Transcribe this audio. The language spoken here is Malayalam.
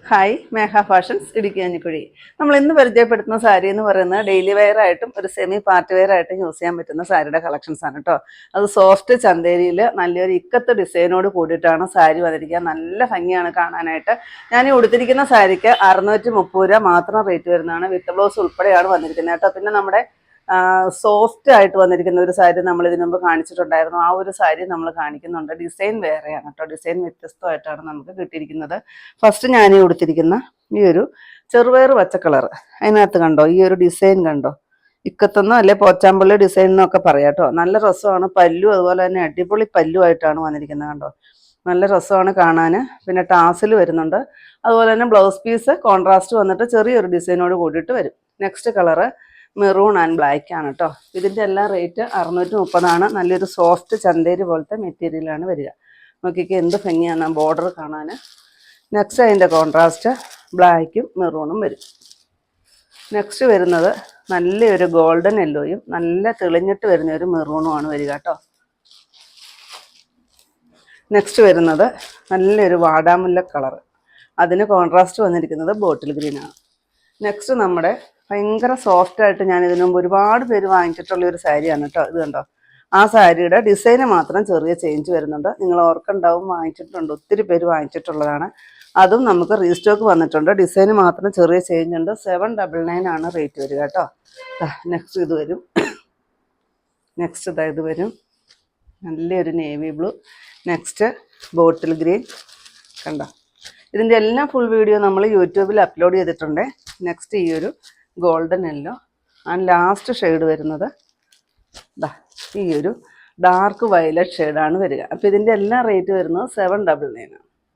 ഹായ് മേഘ ഫാഷൻസ് ഇടുക്കി കഞ്ഞിക്കുഴി. നമ്മൾ ഇന്ന് പരിചയപ്പെടുത്തുന്ന സാരി എന്ന് പറയുന്നത് ഡെയിലി വെയർ ആയിട്ടും ഒരു സെമി പാർട്ടി വെയർ ആയിട്ടും യൂസ് ചെയ്യാൻ പറ്റുന്ന സാരിയുടെ കളക്ഷൻസ് ആണ് കേട്ടോ. അത് സോഫ്റ്റ് ചന്തേരിയിൽ നല്ലൊരു ഇക്കത്ത് ഡിസൈനോട് കൂടിയിട്ടാണ് സാരി വന്നിരിക്കുക. നല്ല ഭംഗിയാണ് കാണാനായിട്ട്. ഞാൻ ഈ ഉടുത്തിരിക്കുന്ന സാരിക്ക് 630 രൂപ മാത്രം റേറ്റ് വരുന്നതാണ്. വിത്ത് ബ്ലൗസ് ഉൾപ്പെടെയാണ് വന്നിരിക്കുന്നത് കേട്ടോ. പിന്നെ നമ്മുടെ സോഫ്റ്റ് ആയിട്ട് വന്നിരിക്കുന്ന ഒരു സാരി നമ്മൾ ഇതിനു മുമ്പ് കാണിച്ചിട്ടുണ്ടായിരുന്നു. ആ ഒരു സാരി നമ്മൾ കാണിക്കുന്നുണ്ട്. ഡിസൈൻ വേറെയാണ് കേട്ടോ. ഡിസൈൻ വ്യത്യസ്തമായിട്ടാണ് നമുക്ക് കിട്ടിയിരിക്കുന്നത്. ഫസ്റ്റ് ഞാൻ കൊടുത്തിരിക്കുന്ന ഈ ഒരു ചെറുപയർ പച്ച കളർ, അതിനകത്ത് കണ്ടോ ഈ ഒരു ഡിസൈൻ കണ്ടോ, ഇക്കത്തെന്നോ അല്ലെ പോച്ചാമ്പള്ളി ഡിസൈൻ എന്നൊക്കെ പറയാം കേട്ടോ. നല്ല രസമാണ്. പല്ലു അതുപോലെ തന്നെ അടിപൊളി പല്ലുമായിട്ടാണ് വന്നിരിക്കുന്നത് കണ്ടോ. നല്ല രസമാണ് കാണാൻ. പിന്നെ ടാസിൽ വരുന്നുണ്ട്. അതുപോലെ തന്നെ ബ്ലൗസ് പീസ് കോൺട്രാസ്റ്റ് വന്നിട്ട് ചെറിയൊരു ഡിസൈനോട് കൂടിയിട്ട് വരും. Next colour maroon and black ആണ് കേട്ടോ. ഇതിൻ്റെ എല്ലാം റേറ്റ് 630 നല്ലൊരു സോഫ്റ്റ് ചന്തേരി പോലത്തെ മെറ്റീരിയലാണ് വരിക. നോക്കിക്ക് എന്ത് ഭംഗിയാണ് ബോർഡർ കാണാൻ. നെക്സ്റ്റ് അതിൻ്റെ കോൺട്രാസ്റ്റ് ബ്ലാക്കും മെറൂണും വരും. നെക്സ്റ്റ് വരുന്നത് നല്ലൊരു ഗോൾഡൻ യെല്ലോയും നല്ല തെളിഞ്ഞിട്ട് വരുന്ന ഒരു മെറൂണുമാണ് വരിക കേട്ടോ. നെക്സ്റ്റ് വരുന്നത് നല്ലൊരു വാടാമുല്ല കളർ, അതിന് കോൺട്രാസ്റ്റ് വന്നിരിക്കുന്നത് ബോട്ടിൽ ഗ്രീനാണ്. നെക്സ്റ്റ് നമ്മുടെ ഭയങ്കര സോഫ്റ്റായിട്ട് ഞാൻ ഇതിനു മുമ്പ് ഒരുപാട് പേര് വാങ്ങിച്ചിട്ടുള്ള ഒരു സാരിയാണ് കേട്ടോ. ഇത് കണ്ടോ, ആ സാരിയുടെ ഡിസൈന് മാത്രം ചെറിയ ചേഞ്ച് വരുന്നുണ്ട്. നിങ്ങൾ ഓർക്കുണ്ടാവും, വാങ്ങിച്ചിട്ടുണ്ട്, ഒത്തിരി പേര് വാങ്ങിച്ചിട്ടുള്ളതാണ്. അതും നമുക്ക് റീസ്റ്റോക്ക് വന്നിട്ടുണ്ട്. ഡിസൈന് മാത്രം ചെറിയ ചേഞ്ച് ഉണ്ട്. 799 റേറ്റ് വരിക കേട്ടോ. നെക്സ്റ്റ് ഇത് വരും. നെക്സ്റ്റ് ഇത് വരും നല്ലൊരു navy blue. Next bottle green കണ്ടോ. ഇതിൻ്റെ എല്ലാം ഫുൾ വീഡിയോ നമ്മൾ യൂട്യൂബിൽ അപ്ലോഡ് ചെയ്തിട്ടുണ്ട്. നെക്സ്റ്റ് ഈ ഒരു golden yellow and last shade വരുന്നത് ഈ ഒരു ഡാർക്ക് വയലറ്റ് ഷെയ്ഡാണ് വരിക. അപ്പോൾ ഇതിൻ്റെ എല്ലാം റേറ്റ് വരുന്നത് 799 ആണ്.